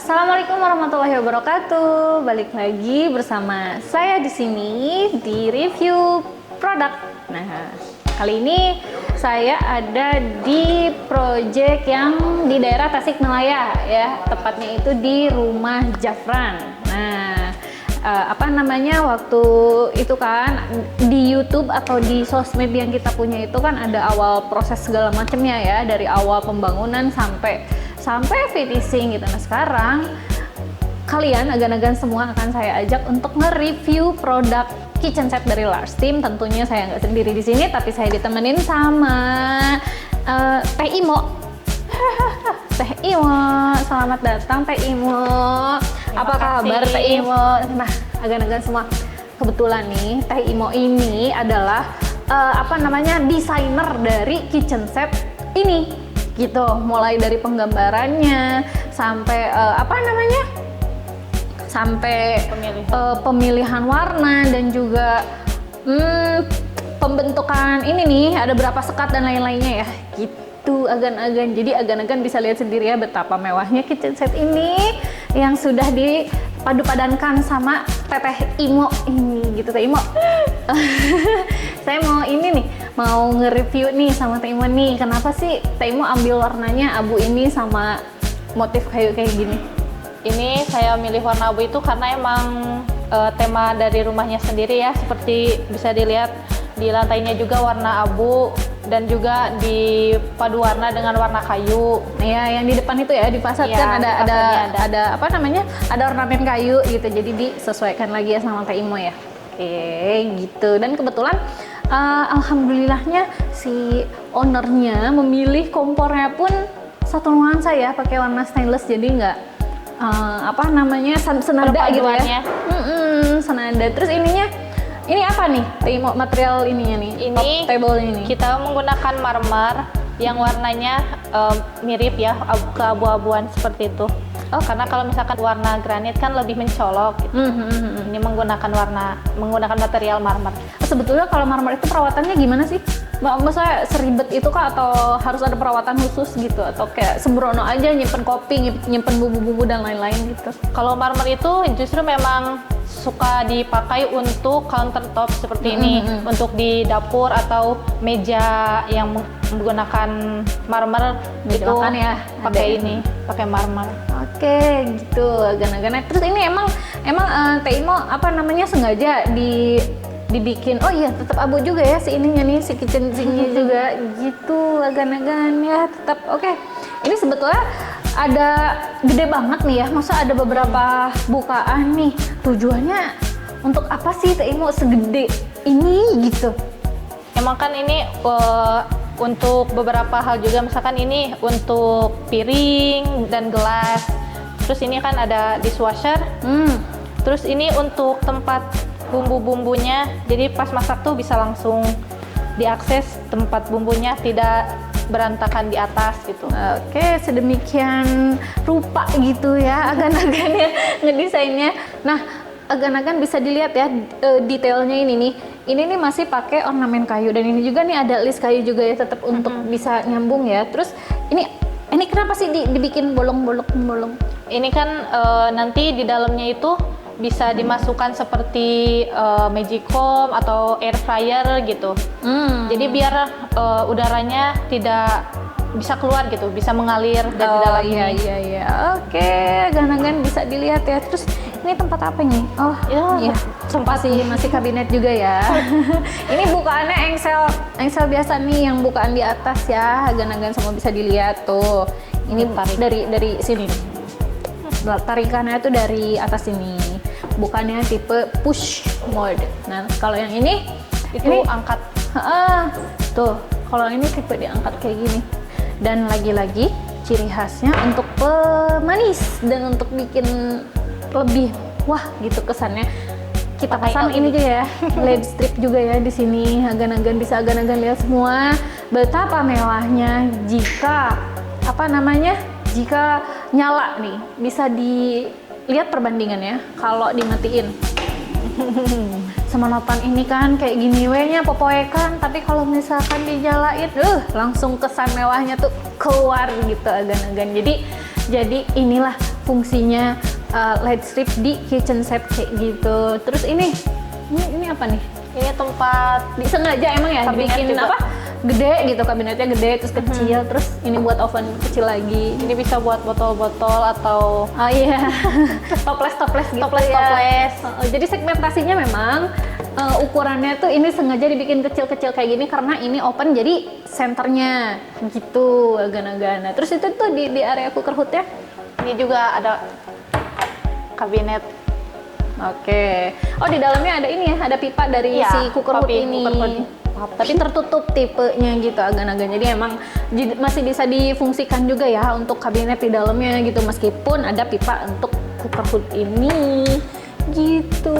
Assalamualaikum warahmatullahi wabarakatuh. Balik lagi bersama saya di sini di review produk. Nah, kali ini saya ada di project yang di daerah Tasikmalaya ya, tepatnya itu di Rumah Jafran. Nah, waktu itu kan di YouTube atau di sosmed yang kita punya itu kan ada awal proses segala macamnya ya, dari awal pembangunan sampai finishing gitu. Nah, sekarang kalian agan-agan semua akan saya ajak untuk nge-review produk kitchen set dari Lars Team. Tentunya saya nggak sendiri di sini, tapi saya ditemenin sama Teh Imo. Teh Imo, selamat datang Teh Imo. Apa kabar Teh Imo? Nah, agan-agan semua, kebetulan nih Teh Imo ini adalah desainer dari kitchen set ini. Gitu, mulai dari penggambarannya sampai pemilihan warna dan juga pembentukan ini nih, ada berapa sekat dan lain-lainnya ya gitu agan-agan. Jadi agan-agan bisa lihat sendiri ya betapa mewahnya kitchen set ini yang sudah dipadu-padankan sama Teteh Imo ini gitu. Teh Imo saya mau nge-review nih sama Teh Imo nih, kenapa sih Teh Imo ambil warnanya abu ini sama motif kayak gini? Ini saya milih warna abu itu karena emang tema dari rumahnya sendiri ya, seperti bisa dilihat di lantainya juga warna abu dan juga dipadu warna dengan warna kayu. Ya, yang di depan itu ya, di fasad ya, kan ada ornamen kayu gitu, jadi disesuaikan lagi ya sama Teh Imo ya. Oke, gitu. Dan kebetulan alhamdulillahnya si ownernya memilih kompornya pun satu nuansa ya, pakai warna stainless, jadi nggak senada gitu ya. Senada. Terus ini apa nih Teh Imo, material ininya nih? Ini top table ini. Kita menggunakan marmer yang warnanya mirip ya, keabu-abuan seperti itu. Oh, karena kalau misalkan warna granit kan lebih mencolok gitu. Ini menggunakan material marmer. Sebetulnya kalau marmer itu perawatannya gimana sih? Maksudnya seribet itu kah, atau harus ada perawatan khusus gitu, atau kayak sembrono aja nyimpen kopi, nyimpen bumbu-bumbu dan lain-lain gitu? Kalau marmer itu justru memang suka dipakai untuk countertop seperti ini, untuk di dapur atau meja yang menggunakan marmer itu ya, pakai marmer. Oke, gitu agan-agan. Terus ini emang Teh Imo sengaja dibikin, oh iya tetap abu juga ya si ininya nih, si kitchen sinknya juga gitu agan-agan ya, tetap oke. Ini sebetulnya ada gede banget nih ya, masa ada beberapa bukaan nih, tujuannya untuk apa sih Teh Imo segede ini gitu? Emang kan ini untuk beberapa hal juga, misalkan ini untuk piring dan gelas, terus ini kan ada dishwasher, terus ini untuk tempat bumbu-bumbunya, jadi pas masak tuh bisa langsung diakses tempat bumbunya, tidak berantakan di atas gitu. Oke, sedemikian rupa gitu ya agan-agannya ngedesainnya. Nah, agan-agan bisa dilihat ya detailnya ini nih. Ini nih masih pakai ornamen kayu, dan ini juga nih ada list kayu juga ya, tetap untuk bisa nyambung ya. Terus ini kenapa sih dibikin bolong-bolong? Ini kan nanti di dalamnya itu bisa dimasukkan seperti magicom atau air fryer gitu. Jadi biar udaranya tidak bisa keluar gitu, bisa mengalir dari dalam ini. Iya. Oke, agan-agan bisa dilihat ya. Terus ini tempat apa nih? Oh iya, tempat masih kabinet juga ya. Ini bukaannya engsel biasa nih, yang bukaan di atas ya, agan-agan semua bisa dilihat tuh. Ini dari sini. Tarikannya tuh dari atas sini. Bukannya tipe push mode. Nah, kalau yang ini angkat. Tuh, kalau ini tipe diangkat kayak gini. Dan lagi-lagi ciri khasnya untuk pemanis dan untuk bikin lebih wah gitu kesannya, kita pasang ini juga ya, LED strip juga ya di sini. Agan-agan bisa lihat semua betapa mewahnya jika jika nyala nih, bisa dilihat perbandingannya kalau dimatiin. Semenopan ini kan kayak gini nya popoekan, tapi kalau misalkan dijalain langsung kesan mewahnya tuh keluar gitu agan-agan. Jadi inilah fungsinya light strip di kitchen set kayak gitu. Terus ini apa nih? Ini tempat Disengaja emang ya kabinet dibikin juga. apa? Gede gitu, kabinetnya gede terus kecil, terus ini buat oven kecil lagi. Ini bisa buat botol-botol atau Oh iya, toples gitu Toples. ya. Jadi segmentasinya memang ukurannya tuh ini sengaja dibikin kecil-kecil kayak gini karena ini open jadi senternya gitu agak-agak. Terus itu tuh di area cooker hood ya. ini juga ada kabinet. Oke. Oh di dalamnya ada ini ya, ada pipa dari Iya, si cooker hood papi, ini. cooker hood. Tapi tertutup tipenya gitu agak-agak. Jadi emang masih bisa difungsikan juga ya untuk kabinet di dalamnya gitu meskipun ada pipa untuk cooker hood ini gitu.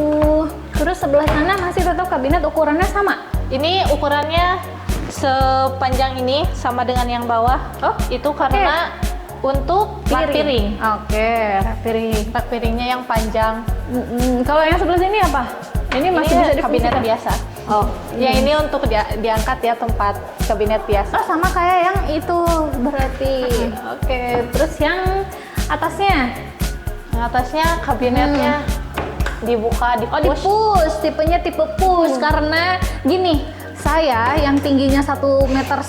Terus sebelah sana masih tetap kabinet ukurannya sama. Ini ukurannya sepanjang ini sama dengan yang bawah. Oh, itu karena untuk rak piring. Oke, rak piring. Rak piringnya yang panjang. Kalau yang sebelah sini apa? Ini masih Ini bisa kabinet difungsikan biasa. Oh, Ya ini untuk diangkat ya tempat kabinet biasa. oh sama kayak yang itu berarti. Oke, terus yang atasnya? Yang atasnya kabinetnya dibuka, Oh di push, tipenya tipe push karena gini, saya yang tingginya 1,5 meter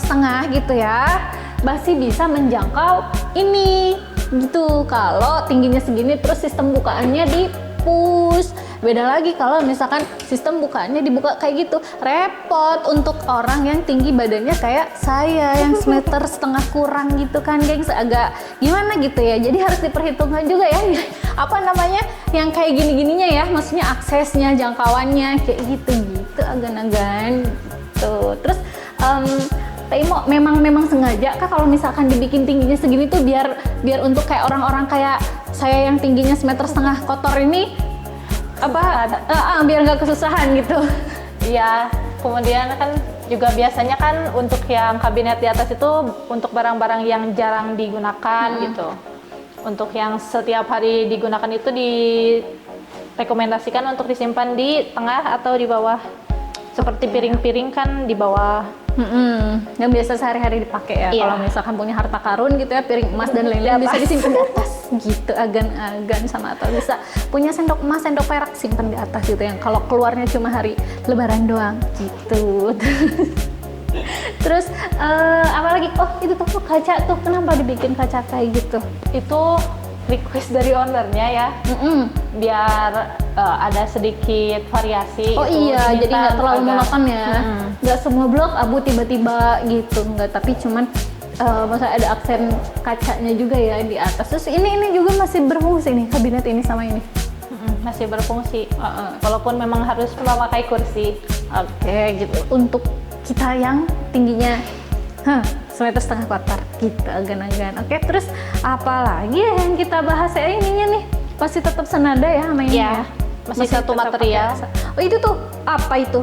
gitu ya, masih bisa menjangkau ini gitu. Kalau tingginya segini terus sistem bukaannya di push. Beda lagi kalau misalkan sistem bukaannya dibuka kayak gitu, repot untuk orang yang tinggi badannya kayak saya yang 1,5 meter kurang gitu kan, gengs, agak gimana gitu ya. Jadi harus diperhitungkan juga ya, apa namanya yang kayak gini-gininya ya, maksudnya aksesnya, jangkauannya kayak gitu agan-agan gitu. Terus Taimo memang sengaja kah kalau misalkan dibikin tingginya segini tuh biar untuk kayak orang-orang kayak saya yang tingginya 1,5 meter kotor ini apa biar nggak kesusahan gitu. Iya, kemudian kan juga biasanya kan untuk yang kabinet di atas itu untuk barang-barang yang jarang digunakan gitu. Untuk yang setiap hari digunakan itu direkomendasikan untuk disimpan di tengah atau di bawah. Seperti piring-piring kan di bawah. Yang biasa sehari-hari dipakai ya. Iya. Kalau misalkan punya harta karun gitu ya, piring emas dan lain-lain bisa disimpan di atas gitu, agan-agan sama, atau bisa punya sendok emas, sendok perak simpan di atas gitu, yang kalau keluarnya cuma hari lebaran doang gitu. Terus apalagi, oh itu tuh kaca tuh, kenapa dibikin kaca kayak gitu? Itu request dari ownernya ya, biar ada sedikit variasi. Oh itu iya, jadi nggak terlalu monoton ya. Mm-mm. Nggak semua blok abu tiba-tiba gitu, nggak. Tapi cuman masa ada aksen kacanya juga ya di atas. Terus ini juga masih berfungsi nih kabinet ini sama ini. Masih berfungsi, walaupun memang harus memakai kursi. Oke, gitu. Untuk kita yang tingginya 1,5 meter kotor gitu, agan-agan. Oke, terus apa lagi ya yang kita bahas ya ininya nih? Pasti tetap senada ya sama ini Iya, ya? masih satu tetap material. pakai. Oh itu tuh, apa itu?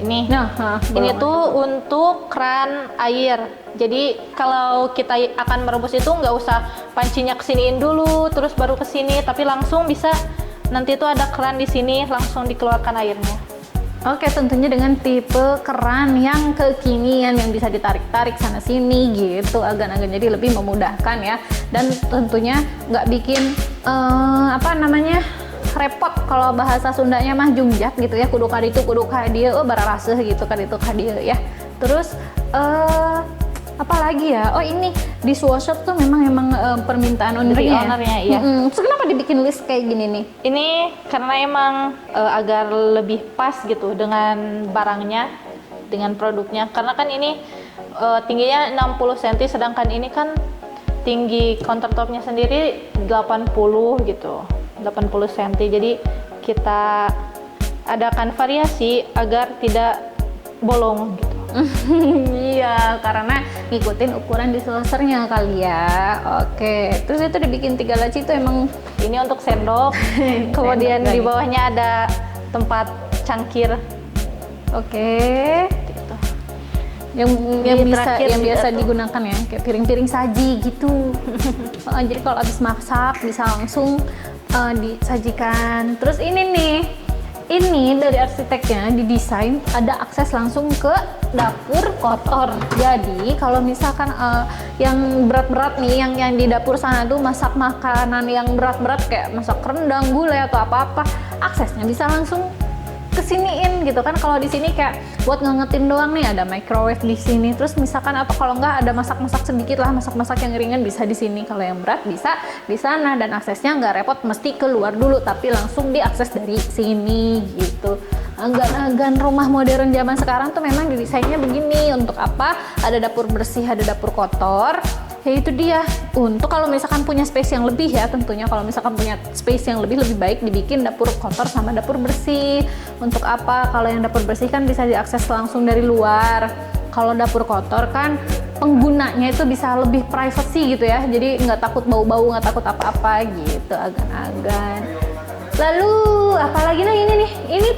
Ini. Nah, Ini tuh untuk keran air. Jadi kalau kita akan merebus itu nggak usah pancinya kesiniin dulu, terus baru kesini, tapi langsung bisa nanti tuh ada keran di sini, langsung dikeluarkan airnya. Oke, tentunya dengan tipe keran yang kekinian yang bisa ditarik-tarik sana sini gitu, agan-agan, jadi lebih memudahkan ya. Dan tentunya nggak bikin repot. Kalau bahasa Sundanya mah jungjak gitu ya, kudu kaditu kudu kadieu, bararaseuh gitu, kaditu kadieu ya. Terus apa lagi ya? Oh ini dishwasher tuh memang permintaan ownernya. ownernya, iya. Terus kenapa dibikin list kayak gini nih? Ini karena emang agar lebih pas gitu dengan barangnya, dengan produknya. Karena kan ini tingginya 60 cm, sedangkan ini kan tinggi countertopnya sendiri 80 gitu, 80 cm. Jadi kita adakan variasi agar tidak bolong gitu. Iya, karena ngikutin ukuran dishwashernya kali ya. Oke, terus itu dibikin 3 laci itu emang Ini untuk sendok, kemudian di bawahnya ada tempat cangkir. oke. Gitu. Yang Di bisa terakhir yang juga biasa tuh. digunakan ya, kayak piring-piring saji gitu. Jadi kalau habis masak bisa langsung disajikan. Terus ini nih ini dari arsiteknya didesain ada akses langsung ke dapur kotor. Jadi kalau misalkan yang berat-berat nih, yang di dapur sana tuh masak makanan yang berat-berat kayak masak rendang, gulai atau apa-apa, aksesnya bisa langsung kesiniin gitu kan. Kalau di sini kayak buat ngangetin doang nih, ada microwave di sini. Terus misalkan atau kalau nggak ada masak-masak sedikit lah, masak-masak yang ringan bisa di sini. Kalau yang berat bisa di sana, dan aksesnya nggak repot mesti keluar dulu, tapi langsung diakses dari sini gitu. Agan-agan rumah modern zaman sekarang tuh memang didesainnya begini. Untuk apa? Ada dapur bersih, ada dapur kotor. Ya itu dia, untuk kalau misalkan punya space yang lebih ya, tentunya kalau misalkan punya space yang lebih baik dibikin dapur kotor sama dapur bersih. Untuk apa? Kalau yang dapur bersih kan bisa diakses langsung dari luar. Kalau dapur kotor kan penggunanya itu bisa lebih privacy gitu ya, jadi nggak takut bau-bau, nggak takut apa-apa gitu, agan-agan. Lalu apalagi nih ini nih, ini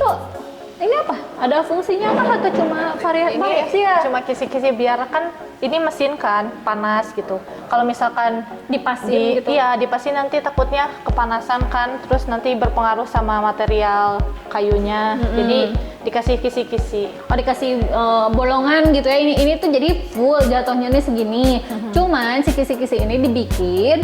apa? Ada fungsinya apa atau cuma variasi ya? Cuma kisi-kisi biar kan ini mesin kan panas gitu. Kalau misalkan Dipasin gitu. Iya, dipasin nanti takutnya kepanasan kan, terus nanti berpengaruh sama material kayunya. Jadi dikasih kisi-kisi. Oh, dikasih bolongan gitu ya. Ini tuh jadi full jatuhnya nih segini. Cuman si kisi-kisi ini dibikin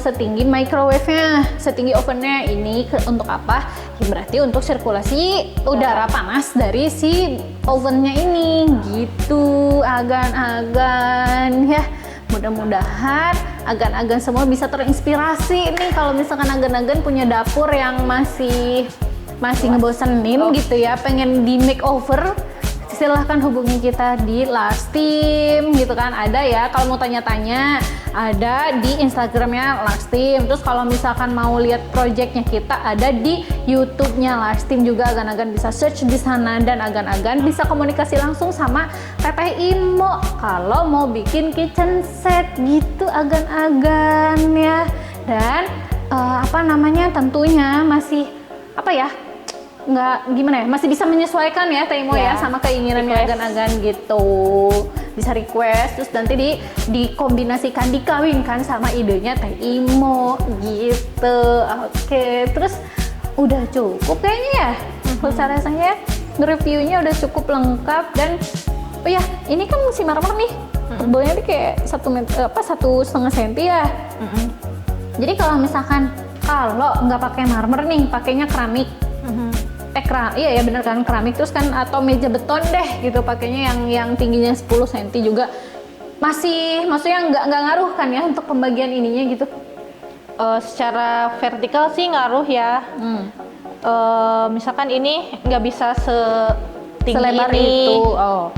setinggi microwave-nya, setinggi ovennya. Ini untuk apa? Ya berarti untuk sirkulasi udara panas dari si ovennya ini gitu. Agan-agan ya. Mudah-mudahan agan-agan semua bisa terinspirasi nih kalau misalkan agan-agan punya dapur yang masih ngebosenin gitu ya, pengen di makeover, silahkan hubungi kita di Lars Team gitu kan. Ada ya, kalau mau tanya-tanya ada di Instagramnya Lars Team. Terus kalau misalkan mau lihat projectnya kita ada di YouTube-nya Lars Team juga. Agan-agan bisa search di sana, dan agan-agan bisa komunikasi langsung sama Teteh Imo kalau mau bikin kitchen set gitu, agan-agan ya. Dan tentunya masih nggak gimana ya, masih bisa menyesuaikan ya Teh Imo ya sama keinginannya agan-agan gitu. Bisa request, terus nanti dikombinasikan, dikawinkan sama idenya Teh Imo gitu. Oke, terus udah cukup kayaknya ya. Rasanya reviewnya udah cukup lengkap. Dan oh ya, ini kan si marmer nih tebalnya dia kayak 1,5 senti ya. Jadi kalau misalkan nggak pakai marmer nih, pakainya keramik. Iya ya bener kan, keramik terus kan, atau meja beton deh gitu, pakainya yang tingginya 10 cm juga maksudnya nggak ngaruh kan ya untuk pembagian ininya gitu. Secara vertikal sih ngaruh ya. Misalkan ini nggak bisa setinggi selebar ini. itu. Oh,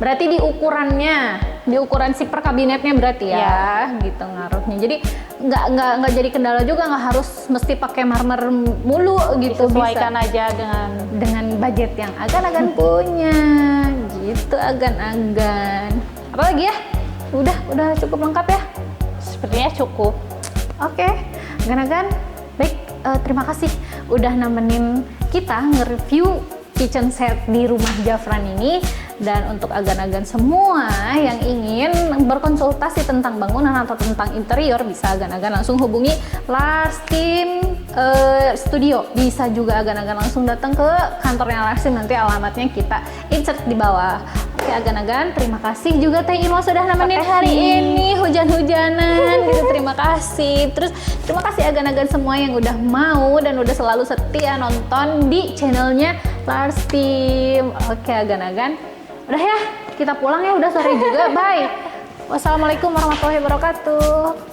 berarti di ukuran si per kabinetnya berarti ya, gitu ngaruhnya. Jadi nggak jadi kendala juga, nggak harus mesti pakai marmer mulu gitu. Disesuaikan bisa aja dengan budget yang agan-agan punya gitu, agan-agan. Apalagi ya? Udah cukup lengkap ya? Sepertinya cukup. Oke, agan-agan baik, terima kasih udah nemenin kita nge-review kitchen set di rumah Jafran ini. Dan untuk agan-agan semua yang ingin berkonsultasi tentang bangunan atau tentang interior, bisa agan-agan langsung hubungi Lars Team Studio. Bisa juga agan-agan langsung datang ke kantornya Lars Team, nanti alamatnya kita insert di bawah. Oke agan-agan, terima kasih juga Teh Imo sudah nemenin hari ini hujan-hujanan gitu. Terima kasih. Terus terima kasih agan-agan semua yang udah mau dan udah selalu setia nonton di channelnya Lars Team. Oke agan-agan, udah ya, kita pulang ya, udah sore juga. Bye. Wassalamualaikum warahmatullahi wabarakatuh.